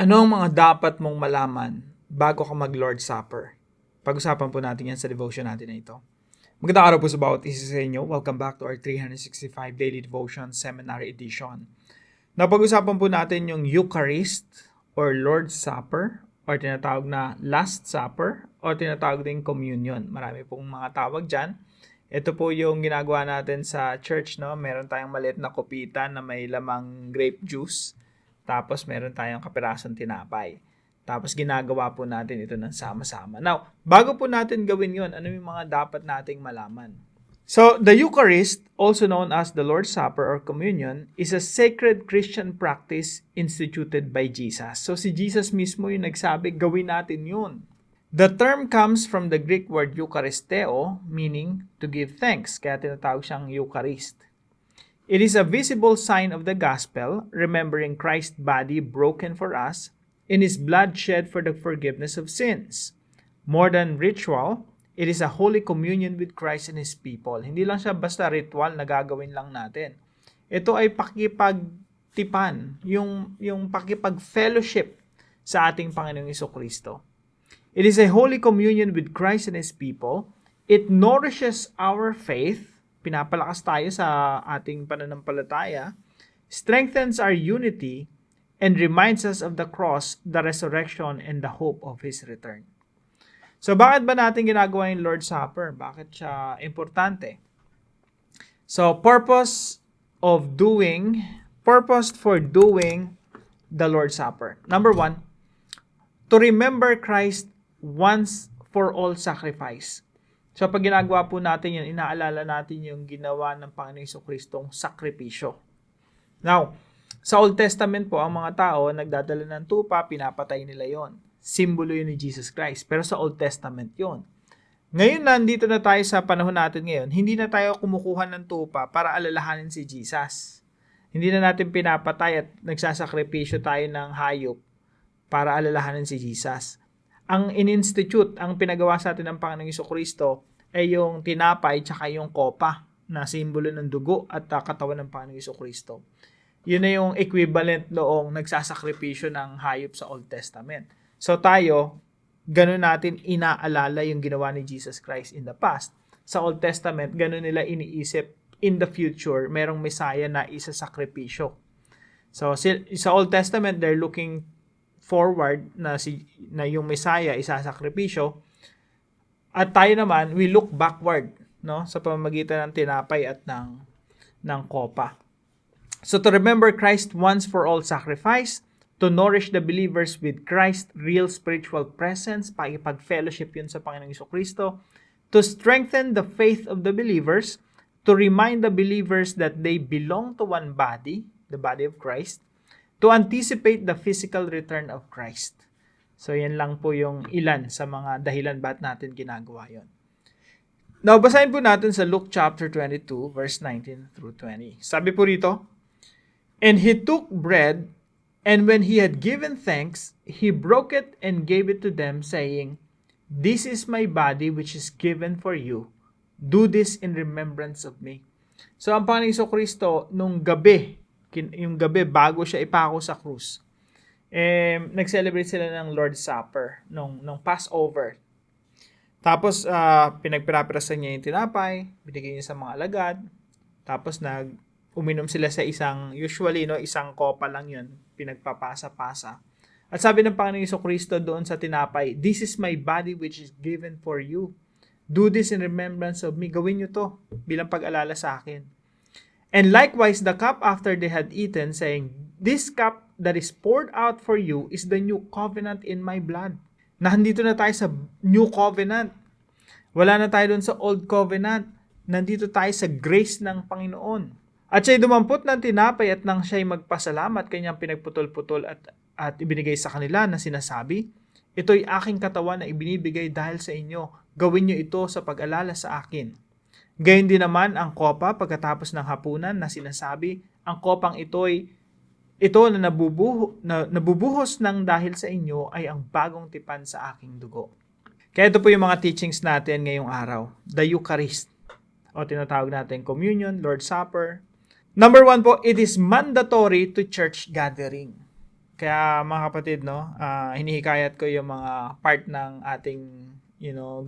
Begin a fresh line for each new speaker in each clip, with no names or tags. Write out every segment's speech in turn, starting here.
Ano ang mga dapat mong malaman bago ka mag-Lord's Supper? Pag-usapan po natin yan sa devotion natin na ito. Magandang araw po sa bawat isa sa inyo. Welcome back to our 365 Daily Devotion Seminary Edition. Napag-usapan po natin yung Eucharist or Lord's Supper or tinatawag na Last Supper or tinatawag din Communion. Marami pong mga tawag dyan. Ito po yung ginagawa natin sa church, no? Meron tayong maliit na kopita na may lamang grape juice. Tapos meron tayong kapirasong tinapay. Tapos ginagawa po natin ito ng sama-sama. Now, bago po natin gawin yon, ano yung mga dapat nating malaman? So, the Eucharist, also known as the Lord's Supper or Communion, is a sacred Christian practice instituted by Jesus. So, si Jesus mismo yung nagsabi, gawin natin yun. The term comes from the Greek word Eucharisteo, meaning to give thanks. Kaya tinatawag siyang Eucharist. It is a visible sign of the gospel, remembering Christ's body broken for us and His blood shed for the forgiveness of sins. More than ritual, it is a holy communion with Christ and His people. Hindi lang siya basta ritual na gagawin lang natin. Ito ay pakipagtipan, yung pakipag-fellowship sa ating Panginoong Jesucristo. It is a holy communion with Christ and His people. It nourishes our faith. Pinapalakas tayo sa ating pananampalataya, strengthens our unity, and reminds us of the cross, the resurrection, and the hope of His return. So, bakit ba natin ginagawa yung Lord's Supper? Bakit siya importante? So, purpose for doing the Lord's Supper. Number 1, to remember Christ once for all sacrifice. So pag ginagawa po natin yan, inaalala natin yung ginawa ng Panginoong Jesucristong sakripisyo. Now, sa Old Testament po, ang mga tao nagdadala ng tupa, pinapatay nila yon. Simbolo yun ni Jesus Christ. Pero sa Old Testament yon. Ngayon, nandito na tayo sa panahon natin ngayon, hindi na tayo kumukuha ng tupa para alalahanin si Jesus. Hindi na natin pinapatay at nagsasakripisyo tayo ng hayop para alalahanin si Jesus. Ang in-institute, ang pinagawa sa atin ng Panginoong Jesucristo ay yung tinapay tsaka yung kopa na simbolo ng dugo at katawan ng Panginoong Jesucristo. Yun na yung equivalent noong nagsasakripisyo ng hayop sa Old Testament. So tayo, ganun natin inaalala yung ginawa ni Jesus Christ in the past. Sa Old Testament, ganun nila iniisip in the future, merong Messiah na isasakripisyo. So sa Old Testament, they're looking forward na yung Messiah isasakripisyo, at tayo naman we look backward, no, sa pamamagitan ng tinapay at ng kopa. So to remember Christ once for all sacrifice, to nourish the believers with Christ's real spiritual presence, pakipag-fellowship yun sa Panginoong Jesucristo, to strengthen the faith of the believers, to remind the believers that they belong to one body, the body of Christ, to anticipate the physical return of Christ. So, yan lang po yung ilan sa mga dahilan ba't natin ginagawa yon. Now, basahin po natin sa Luke chapter 22, verse 19 through 20. Sabi po rito, "And He took bread, and when He had given thanks, He broke it and gave it to them, saying, 'This is my body which is given for you. Do this in remembrance of me.'" So, ang Panginoong Jesucristo, nung gabi, yung gabi bago siya ipako sa krus, nag-celebrate sila ng Lord's Supper, nung Passover. Tapos, pinagpirapirasan niya yung tinapay, binigay niya sa mga alagad, tapos uminom sila sa isang kopa lang yun, pinagpapasa-pasa. At sabi ng Panginoong Jesucristo doon sa tinapay, "This is my body which is given for you. Do this in remembrance of me." Gawin niyo to bilang pag-alala sa akin. "And likewise the cup after they had eaten, saying, 'This cup that is poured out for you is the new covenant in my blood.'" Nandito na tayo sa new covenant. Wala na tayo doon sa old covenant. Nandito tayo sa grace ng Panginoon. At siya'y dumampot ng tinapay at nang siya'y magpasalamat, kanyang pinagputol-putol at ibinigay sa kanila na sinasabi, "Ito'y aking katawan na ibinibigay dahil sa inyo. Gawin niyo ito sa pag-alala sa akin." Gayon din naman ang kopa pagkatapos ng hapunan na sinasabi, "Ang kopang ito na nabubuhos ng dahil sa inyo ay ang bagong tipan sa aking dugo." Kaya ito po yung mga teachings natin ngayong araw. The Eucharist, o tinatawag natin Communion, Lord's Supper. Number 1 po, it is mandatory to church gathering. Kaya mga kapatid, no, hinihikayat ko yung mga part ng ating,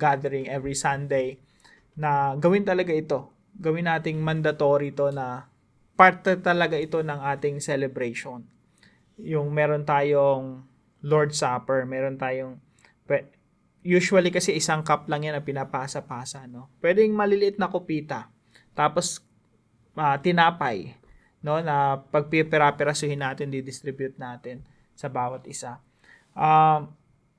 gathering every Sunday na gawin talaga ito. Gawin nating mandatory to na parte talaga ito ng ating celebration. Yung meron tayong Lord's Supper, meron tayong usually kasi isang cup lang yan na pinapasa-pasa, no? Pwedeng maliliit na kupita. Tapos tinapay, no, na pagpipira-pirasuhin natin, di-distribute natin sa bawat isa.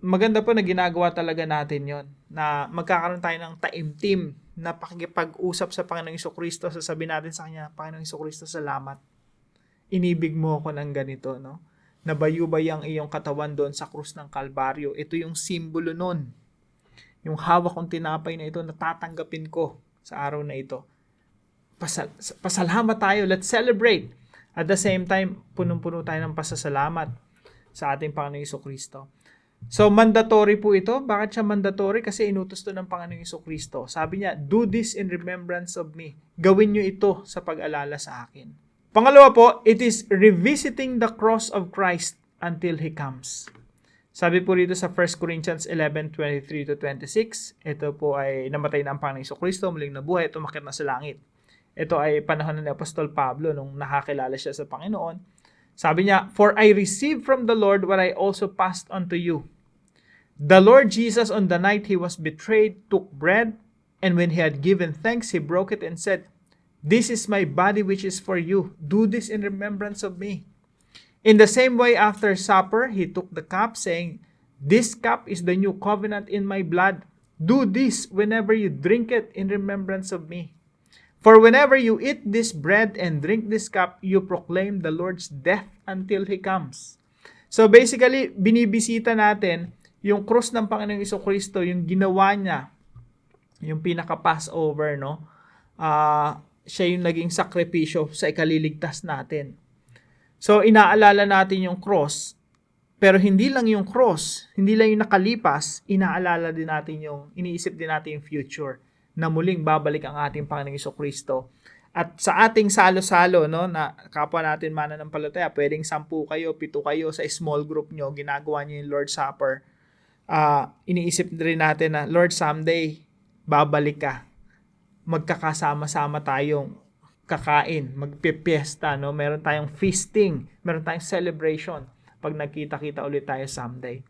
Maganda po na ginagawa talaga natin yon, na magkakaroon tayo ng taimtim na pakikipag-usap sa Panginoong Jesucristo. Sasabihin natin sa Kanya, Panginoong Jesucristo, salamat. Inibig mo ako ng ganito, no? Nabayubay ang iyong katawan doon sa krus ng Kalbaryo. Ito yung simbolo nun. Yung hawak kong tinapay na ito, natatanggapin ko sa araw na ito. Pasalamat tayo. Let's celebrate. At the same time, punong-puno tayo ng pasasalamat sa ating Panginoong Jesucristo. So, mandatory po ito. Bakit siya mandatory? Kasi inutos to ng Panginoong Jesucristo. Sabi niya, do this in remembrance of me. Gawin niyo ito sa pag-alala sa akin. Pangalawa po, it is revisiting the cross of Christ until He comes. Sabi po rito sa 1 Corinthians 11:23-26, ito po ay namatay na ang Panginoong Jesucristo, muling nabuhay at umakyat na sa langit. Ito ay panahon ni Apostol Pablo nung nakakilala siya sa Panginoon. Sabi niya, for I received from the Lord what I also passed on to you. The Lord Jesus, on the night He was betrayed, took bread, and when He had given thanks, He broke it and said, this is my body which is for you. Do this in remembrance of me. In the same way, after supper, He took the cup, saying, this cup is the new covenant in my blood. Do this whenever you drink it in remembrance of me. For whenever you eat this bread and drink this cup, you proclaim the Lord's death until He comes. So basically, binibisita natin yung krus ng Panginoong Jesucristo, yung ginawa niya, yung pinaka-Passover, no? Siya yung naging sakripisyo sa ikaliligtas natin. So, inaalala natin yung cross, pero hindi lang yung cross, hindi lang yung nakalipas, inaalala din natin iniisip din natin yung future, na muling babalik ang ating Panginoong Jesucristo. At sa ating salo-salo, no, na kapwa natin mananampalataya, pwedeng 10 kayo, 7 kayo sa small group nyo, ginagawa nyo yung Lord's Supper. Iniisip rin natin na, Lord, someday, babalik ka. Magkakasama-sama tayong kakain, magpipiesta, no? Meron tayong feasting, meron tayong celebration pag nagkita-kita ulit tayo someday.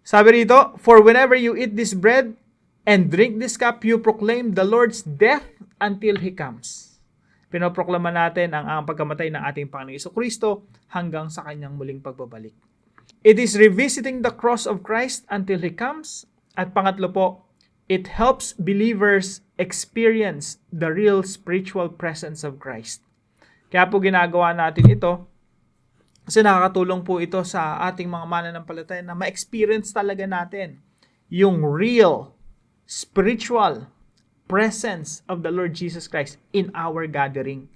Sabi rito, for whenever you eat this bread and drink this cup, you proclaim the Lord's death until He comes. Pinoproklama natin ang pagkamatay ng ating Panginoong Jesucristo hanggang sa kanyang muling pagbabalik. It is revisiting the cross of Christ until He comes. At pangatlo po, it helps believers experience the real spiritual presence of Christ. Kaya po ginagawa natin ito kasi nakakatulong po ito sa ating mga mananampalataya na ma-experience talaga natin yung real spiritual presence of the Lord Jesus Christ in our gathering.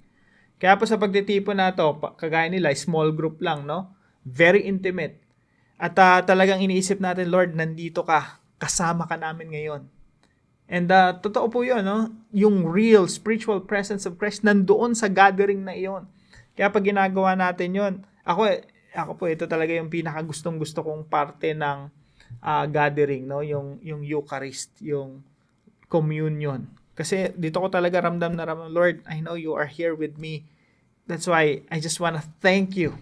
Kaya po sa pagtitipon na ito, kagaya nila, small group lang, no? Very intimate. At talagang iniisip natin, Lord, nandito ka, kasama ka namin ngayon. And totoo po yun, no? Yung real spiritual presence of Christ nandoon sa gathering na iyon. Kaya pag ginagawa natin yun, ako po, ito talaga yung pinakagustong-gusto kong parte ng gathering, no? Yung Eucharist, yung communion. Kasi dito ko talaga ramdam na ramdam, Lord, I know you are here with me. That's why I just want to thank you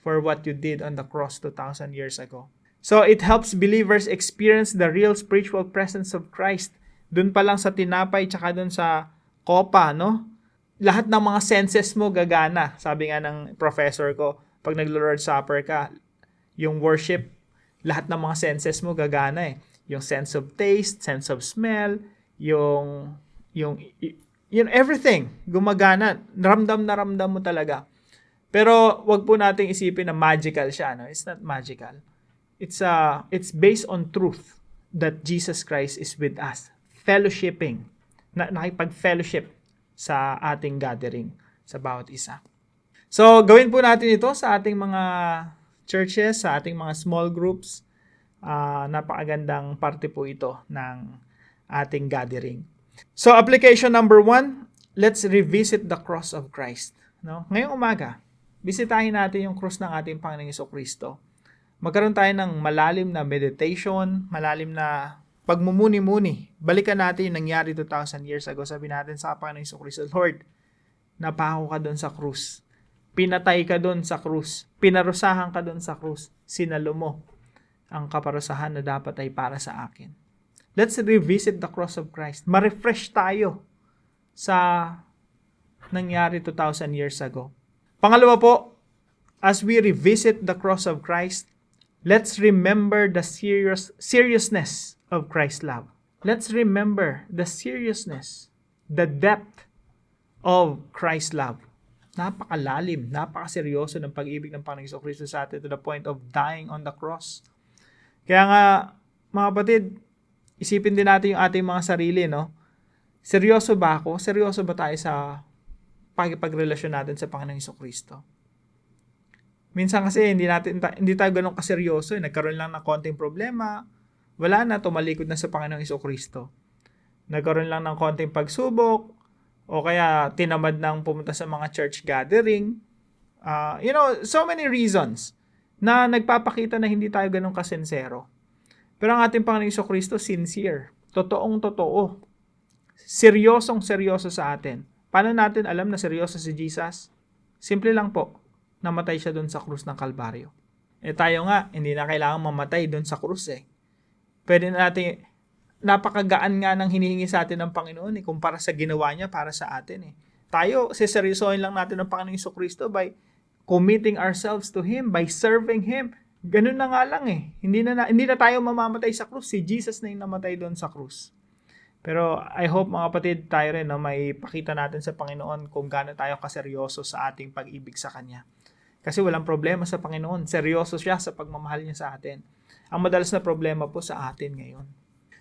for what you did on the cross 2,000 years ago. So it helps believers experience the real spiritual presence of Christ. Doon pa lang sa tinapay tsaka doon sa kopa, no? Lahat ng mga senses mo gagana. Sabi nga ng professor ko, pag naglo-Lord's Supper ka, yung worship, lahat ng mga senses mo gagana eh. Yung sense of taste, sense of smell, yung everything gumagana. Ramdam na ramdam mo talaga. Pero wag po nating isipin na magical siya, no? It's not magical. It's based on truth that Jesus Christ is with us. Fellowshipping. Nakipag-fellowship sa ating gathering sa bawat isa. So, gawin po natin ito sa ating mga churches, sa ating mga small groups. Napakagandang parte po ito ng ating gathering. So, application number 1, let's revisit the cross of Christ. No? Ngayong umaga, bisitahin natin yung krus ng ating Panginoong Jesucristo. Magkaroon tayo ng malalim na meditation, malalim na pagmumuni-muni. Balikan natin yung nangyari 2,000 years ago. Sabi natin sa Panginoong Jesucristo, Lord, napako ka doon sa krus. Pinatay ka doon sa krus. Pinarusahan ka doon sa krus. Sinalo mo ang kaparusahan na dapat ay para sa akin. Let's revisit the cross of Christ. Ma-refresh tayo sa nangyari 2,000 years ago. Pangalawa po, as we revisit the cross of Christ, let's remember the seriousness of Christ's love. Let's remember the seriousness, the depth of Christ's love. Napakalalim, napakaseryoso ng pag-ibig ng Panginoong Jesucristo sa atin to the point of dying on the cross. Kaya nga, mga kapatid, isipin din natin yung ating mga sarili, no? Seryoso ba ako? Seryoso ba tayo sa pakikipagrelasyon natin sa Panginoong Jesucristo? Minsan kasi hindi tayo ganun kaseryoso. Nagkaroon lang ng konting problema, wala na, tumalikod na sa Panginoong Jesucristo. Nagkaroon lang ng konting pagsubok, o kaya tinamad nang pumunta sa mga church gathering. So many reasons na nagpapakita na hindi tayo ganun kasensero. Pero ang ating Panginoong Jesucristo, sincere. Totoong-totoo. Seryosong-seryoso sa atin. Paano natin alam na seryoso si Jesus? Simple lang po. Namatay siya doon sa krus ng Kalbaryo. Tayo nga, hindi na kailangan mamatay doon sa krus eh. Pwede na natin, napakagaan nga ng hinihingi sa atin ng Panginoon kumpara sa ginawa niya para sa atin eh. Tayo, seseryosohin lang natin ng Panginoong Jesucristo by committing ourselves to Him, by serving Him. Ganun na nga lang eh. Hindi na tayo mamamatay sa krus. Si Jesus na yung namatay doon sa krus. Pero I hope mga kapatid tayo rin may pakita natin sa Panginoon kung gaano tayo kaseryoso sa ating pag-ibig sa Kanya. Kasi walang problema sa Panginoon. Seryoso siya sa pagmamahal niya sa atin. Ang madalas na problema po sa atin ngayon.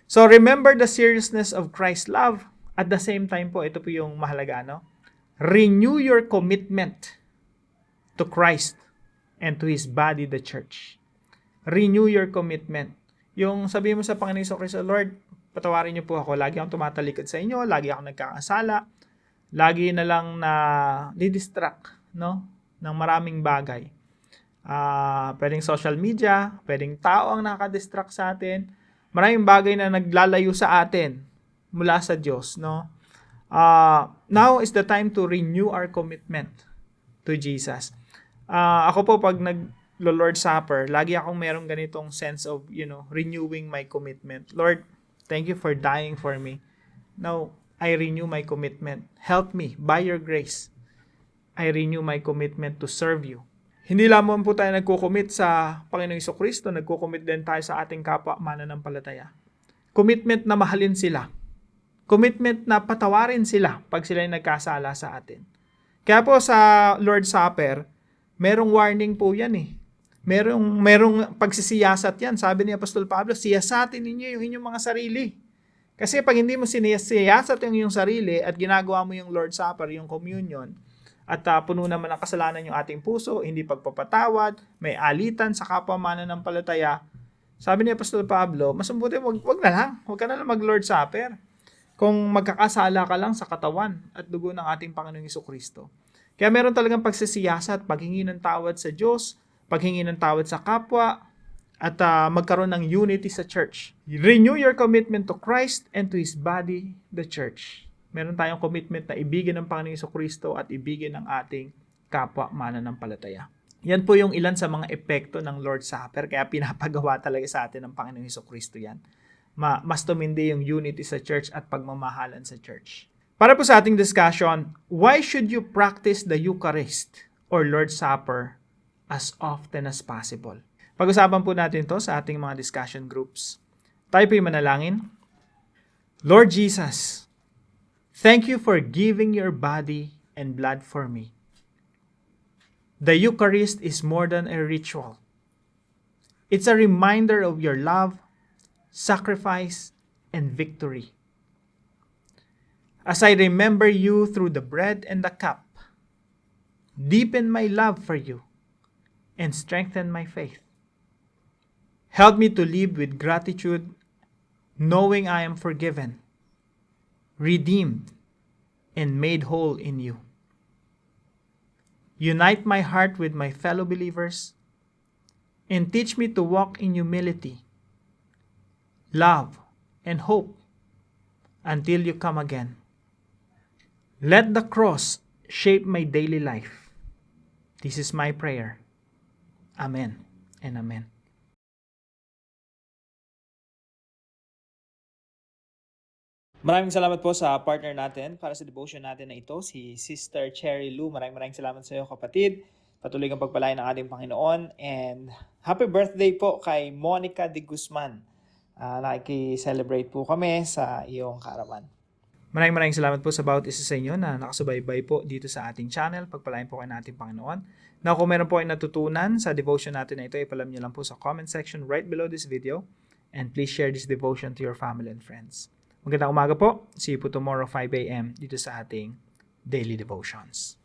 So remember the seriousness of Christ's love. At the same time po, ito po yung mahalaga, no? Renew your commitment to Christ and to His body, the church. Renew your commitment. Yung sabi mo sa Panginoon Jesucristo, Lord, patawarin niyo po ako. Lagi akong tumatalikod sa inyo. Lagi akong nagkakasala. Lagi na lang na didistract, no? Ng maraming bagay. Pwedeng social media, pwedeng tao ang nakadistract sa atin. Maraming bagay na naglalayo sa atin mula sa Diyos, no? Now is the time to renew our commitment to Jesus. Ako po pag nag-Lord Supper, lagi akong merong ganitong sense of, renewing my commitment. Lord, thank you for dying for me. Now, I renew my commitment. Help me, by your grace. I renew my commitment to serve you. Hindi lamang po tayo nagko-commit sa Panginoong Jesucristo, nagko-commit din tayo sa ating kapwa mananampalataya. Commitment na mahalin sila. Commitment na patawarin sila pag sila ay nagkasala sa atin. Kaya po sa Lord's Supper, merong warning po yan eh. Merong pagsisiyasat yan. Sabi ni Apostol Pablo, siyasatin ninyo yung inyong mga sarili. Kasi pag hindi mo siniyasat yung iyong sarili at ginagawa mo yung Lord's Supper, yung communion, at puno naman ng kasalanan yung ating puso, hindi pagpapatawad, may alitan sa kapwa mananampalataya. Sabi ni Apostol Pablo, mas mabuti wag na lang. Wag ka na lang mag-Lord's Supper. Kung magkakasala ka lang sa katawan at dugo ng ating Panginoong Jesucristo. Kaya meron talagang pagsisiyasat, paghingi ng tawad sa Diyos, paghingi ng tawad sa kapwa, at magkaroon ng unity sa church. Renew your commitment to Christ and to His body, the church. Meron tayong commitment na ibigin ng Panginoong Jesucristo at ibigin ng ating kapwa mananampalataya. Yan po yung ilan sa mga epekto ng Lord's Supper, kaya pinapagawa talaga sa atin ng Panginoong Jesucristo yan. Mas tumindi yung unity sa church at pagmamahalan sa church. Para po sa ating discussion, why should you practice the Eucharist or Lord's Supper as often as possible? Pag-usapan po natin to sa ating mga discussion groups. Tayo po yung manalangin. Lord Jesus, thank you for giving your body and blood for me. The Eucharist is more than a ritual. It's a reminder of your love, sacrifice, and victory. As I remember you through the bread and the cup, deepen my love for you and strengthen my faith. Help me to live with gratitude, knowing I am forgiven, redeemed, and made whole in you. Unite my heart with my fellow believers, and teach me to walk in humility, love, and hope until you come again. Let the cross shape my daily life. This is my prayer. Amen and amen. Maraming salamat po sa partner natin para sa devotion natin na ito, si Sister Cherry Lou. Maraming salamat sa iyo, kapatid. Patuloy kang pagpalain ng ating Panginoon. And happy birthday po kay Monica de Guzman. Nakiki-celebrate po kami sa iyong kaarawan. Maraming salamat po sa bawat isa sa inyo na nakasubaybay po dito sa ating channel. Pagpalain po kayo ng ating Panginoon. Now, kung meron po kayong natutunan sa devotion natin na ito, ipalam niyo lang po sa comment section right below this video. And please share this devotion to your family and friends. Magandang umaga po. See you po tomorrow 5 a.m. dito sa ating Daily Devotions.